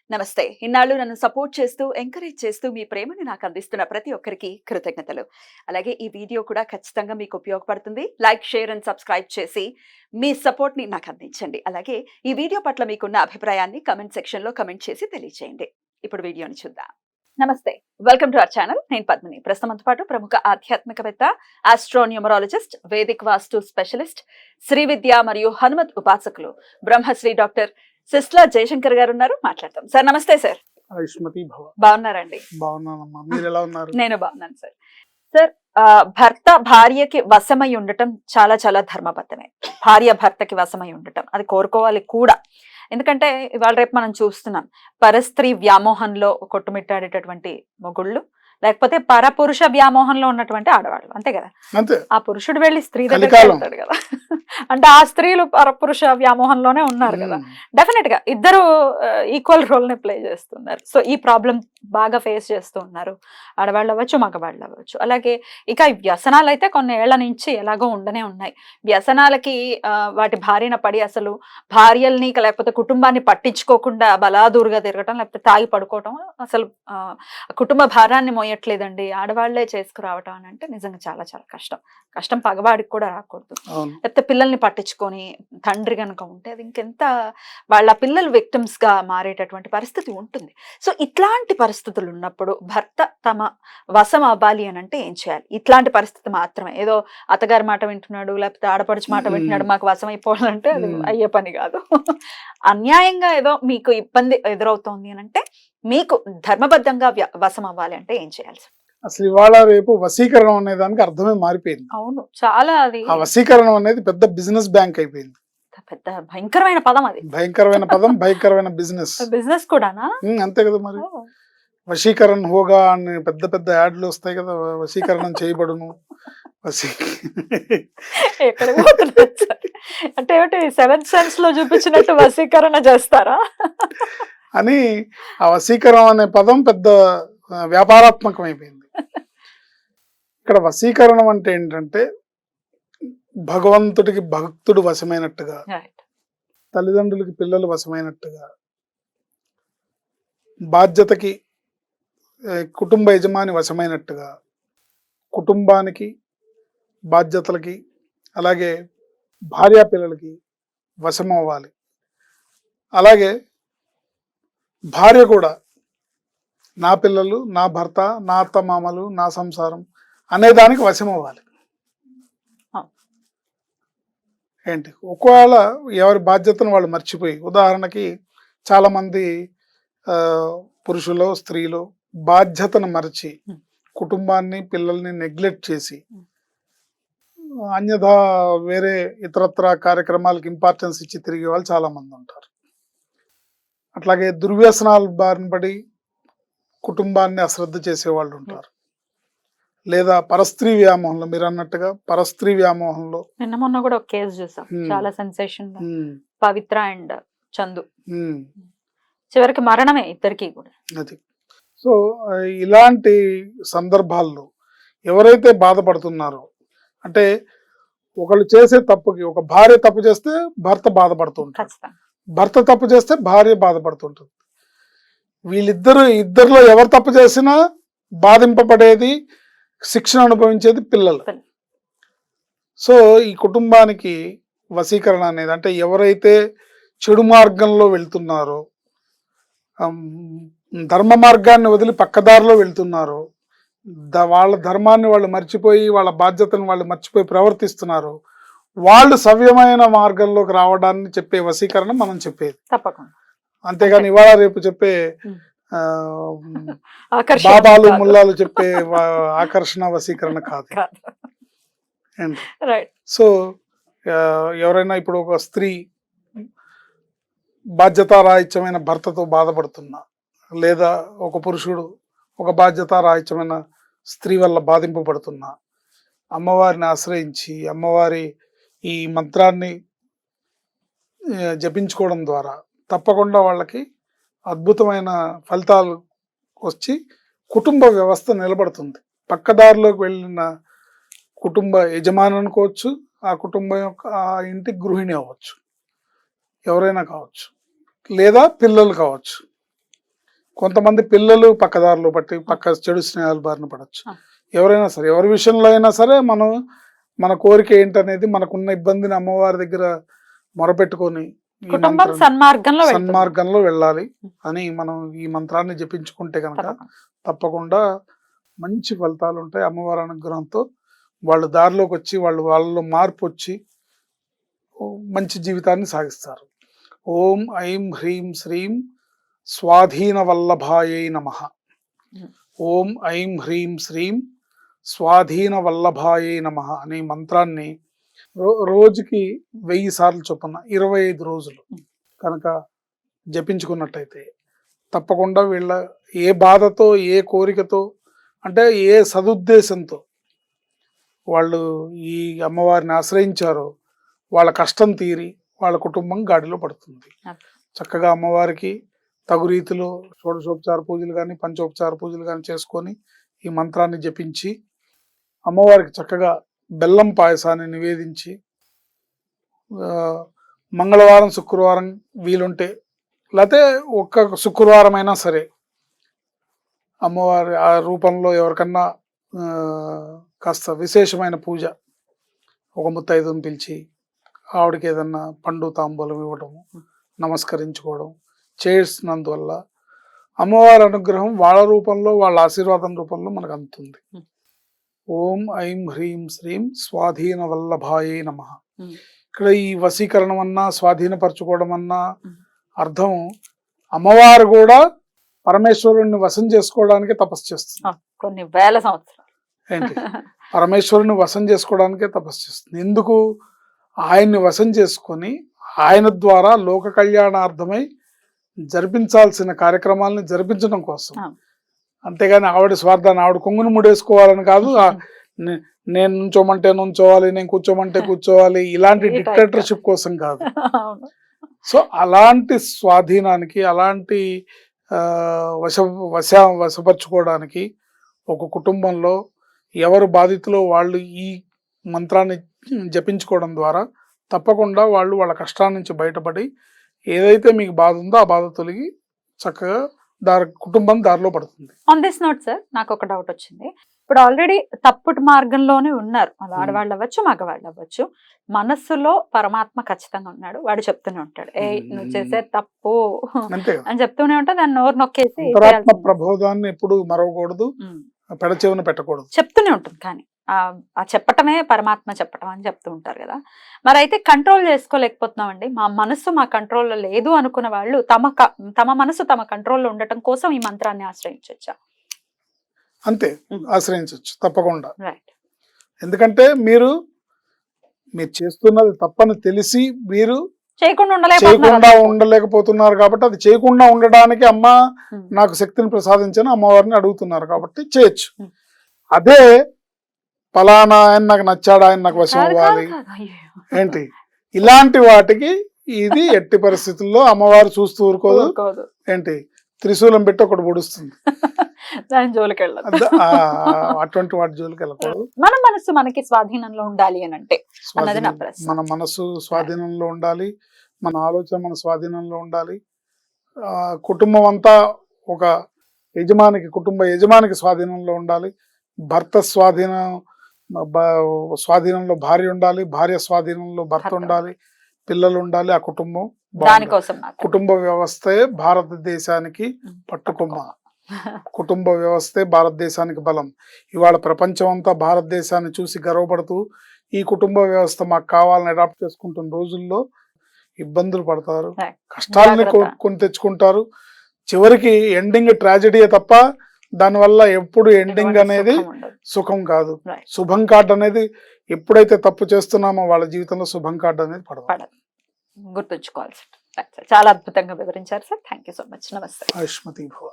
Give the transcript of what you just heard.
నమస్తే. ఇన్నాళ్ళు నన్ను సపోర్ట్ చేస్తూ, ఎంకరేజ్ చేస్తూ మీ ప్రేమని నాకు అందిస్తున్న ప్రతి ఒక్కరికి కృతజ్ఞతలు. అలాగే ఈ వీడియో కూడా ఖచ్చితంగా మీకు ఉపయోగపడుతుంది. లైక్, షేర్ అండ్ సబ్స్క్రైబ్ చేసి మీ సపోర్ట్‌ని నాకు అందించండి. అలాగే ఈ వీడియో పట్ల మీకున్న అభిప్రాయాన్ని కామెంట్ సెక్షన్‌లో కామెంట్ చేసి తెలియజేయండి. ఇప్పుడు వీడియోని చూద్దాం. నమస్తే. Welcome to our channel. నేను పద్మిని. ప్రస్తుతం మనతో పాటు ప్రముఖ ఆధ్యాత్మికవేత్త, ఆస్ట్రోన్యూమరాలజిస్ట్, వేదిక్ వాస్తు స్పెషలిస్ట్, శ్రీ విద్య మరియు హనుమత్ ఉపాసకులు, బ్రహ్మశ్రీ డాక్టర్ సిస్లా జయశంకర్ గారు ఉన్నారు. మాట్లాడతాం. సార్ నమస్తే సార్. ఆయుష్మతి భవ. బాగున్నారండి? బాగున్నానమ్మా, మీరు ఎలా ఉన్నారు? నేను బాగున్నాను సార్. సార్, భర్త భార్యకి వశమై ఉండటం చాలా చాలా ధర్మబద్ధమే. భార్య భర్తకి వశమై ఉండటం అది కోరుకోవాలి కూడా. ఎందుకంటే ఇవాళ రేపు మనం చూస్తున్నాం, పరస్త్రీ వ్యామోహంలో కొట్టుమిట్టాడేటటువంటి మొగుళ్ళు, లేకపోతే పరపురుష వ్యామోహంలో ఉన్నటువంటి ఆడవాళ్ళు, అంతే కదా. అంతే. ఆ పురుషుడు వెళ్ళి స్త్రీ దగ్గర వెళ్తాడు కదా. అంటే ఆ స్త్రీలు పరపురుష వ్యామోహంలోనే ఉన్నారు కదా. డెఫినెట్ గా ఇద్దరు ఈక్వల్ రోల్ ని ప్లే చేస్తున్నారు. సో ఈ ప్రాబ్లం బాగా ఫేస్ చేస్తూ ఉన్నారు, ఆడవాళ్ళు అవ్వచ్చు, మగవాళ్ళు అవ్వచ్చు. అలాగే ఇక వ్యసనాలు అయితే కొన్ని ఏళ్ల నుంచి ఎలాగో ఉండనే ఉన్నాయి. వ్యసనాలకి వాటి బారిన పడి అసలు భార్యల్ని లేకపోతే కుటుంబాన్ని పట్టించుకోకుండా బలాదూరుగా తిరగటం, లేకపోతే తాగి పడుకోవటం, అసలు కుటుంబ భారాన్ని మోయట్లేదండి, ఆడవాళ్లే చేసుకురావటం అని అంటే నిజంగా చాలా చాలా కష్టం. కష్టం పగవాడికి కూడా రాకూడదు. లేకపోతే పిల్లల్ని పట్టించుకొని తండ్రి కనుక ఉంటే అది ఇంకెంత వాళ్ళ పిల్లలు విక్టిమ్స్ గా మారేటటువంటి పరిస్థితి ఉంటుంది. సో ఇట్లాంటి పరిస్థితులు ఉన్నప్పుడు భర్త తమ వశం అవ్వాలి అని అంటే ఏం చేయాలి? ఇట్లాంటి పరిస్థితి మాత్రమే, ఏదో అత్తగారి మాట వింటున్నాడు లేకపోతే ఆడపడుచు మాట వింటున్నాడు మాకు వశం అయిపోవాలంటే అది అయ్యే పని కాదు. అన్యాయంగా ఏదో మీకు ఇబ్బంది ఎదురవుతోంది అని అంటే, మీకు ధర్మబద్ధంగా వశం అవ్వాలి అంటే ఏం చేయాలి? అసలు ఇవాళ రేపు వశీకరణం అనే దానికి అర్థమే మారిపోయింది. అవును, చాలా. అది ఆ వశీకరణం అనేది పెద్ద బిజినెస్ బ్యాంక్ అయిపోయింది. పెద్ద భయంకరమైన పదం అది. భయంకరమైన పదం, భయంకరమైన బిజినెస్. బిజినెస్ కూడానా? అంతే కదా మరి. వశీకరణ హోగా అని పెద్ద పెద్ద యాడ్లు వస్తాయి కదా, వశీకరణం చేయబడును. అంటే ఏమిటి, సెవెంత్ సెన్స్ లో చూపించినట్టు వశీకరణ చేస్తారా అని. ఆ వశీకరణం అనే పదం పెద్ద వ్యాపారాత్మకం అయిపోయింది. ఇక్కడ వశీకరణం అంటే ఏంటంటే, భగవంతుడికి భక్తుడు వశమైనట్టుగా, తల్లిదండ్రులకి పిల్లలు వశమైనట్టుగా, బాధ్యతకి కుటుంబ యజమాని వశమైనట్టుగా, కుటుంబానికి బాధ్యతలకి అలాగే భార్యా పిల్లలకి వశం అవ్వాలి. అలాగే భార్య కూడా నా పిల్లలు, నా భర్త, నా అత్త మామలు, నా సంసారం అనేదానికి వశం అవ్వాలి. ఏంటి, ఒకవేళ ఎవరి బాధ్యతను వాళ్ళు మర్చిపోయి, ఉదాహరణకి చాలామంది పురుషులు, స్త్రీలు బాధ్యతను మరచి కుటుంబాన్ని, పిల్లల్ని నెగ్లెక్ట్ చేసి అన్యథా వేరే ఇతరత్ర కార్యక్రమాలకు ఇంపార్టెన్స్ ఇచ్చి తిరిగే వాళ్ళు చాలా మంది ఉంటారు. అట్లాగే దుర్వ్యసనాలు బారిన పడి కుటుంబాన్ని అశ్రద్ధ చేసే వాళ్ళు ఉంటారు. లేదా పరస్త్రీ వ్యామోహంలో, మీరు అన్నట్టుగా పరస్త్రీ వ్యామోహంలో నిన్న మొన్న కూడా ఒక కేసు చూసాం, చాలా సెన్సేషన్. పవిత్ర అండ్ చందు చివరికి మరణమే ఇద్దరికి కూడా. అది. సో ఇలాంటి సందర్భాల్లో ఎవరైతే బాధపడుతున్నారో, అంటే ఒకళ్ళు చేసే తప్పుకి, ఒక భార్య తప్పు చేస్తే భర్త బాధపడుతుంటాడు, భర్త తప్పు చేస్తే భార్య బాధపడుతుంటుంది. ఇద్దరిలో ఎవరు తప్పు చేసినా బాధింపబడేది, శిక్షణ అనుభవించేది పిల్లలు. సో ఈ కుటుంబానికి వశీకరణ అనేది, అంటే ఎవరైతే చెడు మార్గంలో వెళ్తున్నారో, ధర్మ మార్గాన్ని వదిలి పక్కదారిలో వెళ్తున్నారో, వాళ్ళ ధర్మాన్ని వాళ్ళు మర్చిపోయి, వాళ్ళ బాధ్యతను వాళ్ళు మర్చిపోయి ప్రవర్తిస్తున్నారు, వాళ్ళు సవ్యమైన మార్గంలోకి రావడాన్ని చెప్పే వశీకరణ మనం చెప్పేది. తప్పకుండా. అంతేగాని ఇవాళ రేపు చెప్పే బాబాలు, ముల్లాలు చెప్పే ఆకర్షణ వశీకరణ కాదు. సో ఎవరైనా ఇప్పుడు ఒక స్త్రీ బాధ్యతారాహిత్యమైన భర్తతో బాధపడుతున్నా, లేదా ఒక పురుషుడు ఒక బాధ్యతారాహిత్యమైన స్త్రీ వల్ల బాధింపబడుతున్నా, అమ్మవారిని ఆశ్రయించి అమ్మవారి ఈ మంత్రాన్ని జపించుకోవడం ద్వారా తప్పకుండా వాళ్ళకి అద్భుతమైన ఫలితాలు వచ్చి కుటుంబ వ్యవస్థ నిలబడుతుంది. పక్కదారిలోకి వెళ్ళిన కుటుంబ యజమాని అనుకోవచ్చు, ఆ కుటుంబం యొక్క ఆ ఇంటి గృహిణి అవ్వచ్చు, ఎవరైనా కావచ్చు, లేదా పిల్లలు కావచ్చు. కొంతమంది పిల్లలు పక్కదారులు బట్టి పక్క చెడు స్నేహాలు బారిన పడవచ్చు. ఆ. ఎవరైనా సరే, ఎవరి విషయంలో అయినా సరే మనం మన కోరిక ఏంటనేది, మనకున్న ఇబ్బందిని అమ్మవారి దగ్గర మొరపెట్టుకొని ఈ కుటుంబం మంత్రాన్ని సన్మార్గంలో వెళ్తుంది. సన్మార్గంలో వెళ్ళాలి అని మనం ఈ మంత్రాన్ని జపించుకుంటే కనుక తప్పకుండా. తప్పకుండా మంచి ఫలితాలు ఉంటాయి. అమ్మవారి అనుగ్రహంతో వాళ్ళు దారిలోకి వచ్చి వాళ్ళలో మార్పు వచ్చి మంచి జీవితాన్ని సాగిస్తారు. ఓం ఐం హ్రీం శ్రీం స్వాధీన వల్లభాయై నమః. ఓం ఐం హ్రీం శ్రీం స్వాధీన వల్లభాయై నమః అనే మంత్రాన్ని రోజుకి 1000 సార్లు చొప్పున 25 రోజులు కనుక జపించుకున్నట్టయితే తప్పకుండా వీళ్ళ ఏ బాధతో, ఏ కోరికతో, అంటే ఏ సదుద్దేశంతో వాళ్ళు ఈ అమ్మవారిని ఆశ్రయించారో వాళ్ళ కష్టం తీరి వాళ్ళ కుటుంబం గాడిలో పడుతుంది. చక్కగా అమ్మవారికి తగు రీతిలో షోడశోపచార పూజలు కానీ పంచోపచార పూజలు కానీ చేసుకొని ఈ మంత్రాన్ని జపించి అమ్మవారికి చక్కగా బెల్లం పాయసాన్ని నివేదించి మంగళవారం శుక్రవారం వీలుంటే, లేకపోతే ఒక్క శుక్రవారం అయినా సరే అమ్మవారి ఆ రూపంలో ఎవరికన్నా కాస్త విశేషమైన పూజ, ఒక ముత్తైదుని పిలిచి ఆవిడకి ఏదన్నా పండు తాంబూలం ఇవ్వడము, నమస్కరించుకోవడం చేసినందువల్ల అమ్మవారి అనుగ్రహం వాళ్ళ రూపంలో, వాళ్ళ ఆశీర్వాదం రూపంలో మనకు అందుతుంది. ఓం ఐం హ్రీం శ్రీం స్వాధీన వల్లభాయే నమః. ఇక్కడ ఈ వశీకరణం అన్నా స్వాధీనపరచుకోవడం అన్నా అర్థం అమ్మవారు కూడా పరమేశ్వరుణ్ణి వశం చేసుకోవడానికి తపస్సు చేస్తుంది. కొన్ని వేల సంవత్సరాలు ఏంటి పరమేశ్వరుని వశం చేసుకోవడానికే తపస్సు చేస్తుంది. ఎందుకు? ఆయన్ని వశం చేసుకొని ఆయన ద్వారా లోక కళ్యాణార్థమై జరిపించాల్సిన కార్యక్రమాలని జరిపించడం కోసం. అంతేగాని ఆవిడ స్వార్థాన్ని, ఆవిడ కొంగును ముడేసుకోవాలని కాదు. నేను నుంచోమంటే నుంచోవాలి, నేను కూర్చోమంటే కూర్చోవాలి, ఇలాంటి డిక్టేటర్షిప్ కోసం కాదు. సో అలాంటి స్వాధీనానికి, అలాంటి వశపరచుకోవడానికి ఒక కుటుంబంలో ఎవరు బాధితులో వాళ్ళు ఈ మంత్రాన్ని జపించుకోవడం ద్వారా తప్పకుండా వాళ్ళు వాళ్ళ కష్టాల నుంచి బయటపడి ఏదైతే మీకు బాధ ఉందో ఆ బాధ తొలగి చక్కగా కుటుంబం దారిలో పడుతుంది. ఆన్ దిస్ నోట్ సార్, నాకు ఒక డౌట్ వచ్చింది. ఇప్పుడు ఆల్రెడీ తప్పుడు మార్గంలోనే ఉన్నారు, అలా ఆడవాళ్ళు అవ్వచ్చు, మగవాళ్ళు అవ్వచ్చు. మనస్సులో పరమాత్మ ఖచ్చితంగా ఉన్నాడు, వాడు చెప్తూనే ఉంటాడు, ఏ నువ్వు చేసే తప్పు అని చెప్తూనే ఉంటా. దాన్ని నోరు నొక్కేసి ప్రబోధాన్ని ఎప్పుడు మరవకూడదు, పెడచెవిన పెట్టకూడదు, చెప్తూనే ఉంటుంది. కానీ ఆ చెప్పటమే పరమాత్మ చెప్పటం అని చెప్తూ ఉంటారు కదా. మరి అయితే కంట్రోల్ చేసుకోలేకపోతున్నామండి, మా మనస్సు మా కంట్రోల్లో లేదు అనుకున్న వాళ్ళు తమ మనసు తమ కంట్రోల్లో ఉండటం కోసం ఈ మంత్రాన్ని ఆశ్రయించవచ్చా? అంతే, ఆశ్రయించవచ్చు తప్పకుండా. రైట్. ఎందుకంటే మీరు చేస్తున్నది తప్పని తెలిసి మీరు చేయకుండా ఉండలేకపోతున్నారు కాబట్టి, అది చేయకుండా ఉండడానికి అమ్మ నాకు శక్తిని ప్రసాదించని అమ్మవారిని అడుగుతున్నారు కాబట్టి చేయొచ్చు. అదే పలానా ఆయన నాకు నచ్చాడు, ఆయన నాకు వశం అవ్వాలి ఏంటి, ఇలాంటి వాటికి ఇది ఎట్టి పరిస్థితుల్లో అమ్మవారు చూస్తూ ఊరుకోదు. ఏంటి, త్రిశూలం పెట్టి ఒకటి పొడుస్తుంది, జోలికి వెళ్ళదు. అటువంటి వాటి జోలికి వెళ్ళకూడదు. మన మనసు మనకి స్వాధీనంలో ఉండాలి అని అంటే మన మనసు స్వాధీనంలో ఉండాలి, మన ఆలోచన మన స్వాధీనంలో ఉండాలి. కుటుంబం అంతా ఒక కుటుంబ యజమానికి స్వాధీనంలో ఉండాలి. భర్త స్వాధీనంలో భార్య ఉండాలి, భార్య స్వాధీనంలో భర్త ఉండాలి, పిల్లలు ఉండాలి, ఆ కుటుంబం కుటుంబ వ్యవస్థే భారతదేశానికి పట్టుకొమ్మ. కుటుంబ వ్యవస్థే భారతదేశానికి బలం. ఇవాళ ప్రపంచం అంతా భారతదేశాన్ని చూసి గర్వపడుతూ ఈ కుటుంబ వ్యవస్థ మాకు కావాలని అడాప్ట్ చేసుకుంటున్న రోజుల్లో ఇబ్బందులు పడతారు, కష్టాలని కొని తెచ్చుకుంటారు. చివరికి ఎండింగ్ ట్రాజెడీయే తప్ప దానివల్ల ఎప్పుడు ఎండింగ్ అనేది సుఖం కాదు. శుభం కార్డ్ అనేది ఎప్పుడైతే తప్పు చేస్తున్నామో వాళ్ళ జీవితంలో శుభం కార్డ్ అనేది పడదు. గుర్తుంచుకోవాలి. చాలా అద్భుతంగా వివరించారు sir. Thank you so much. నమస్తే. ఆయుష్మతి భవ.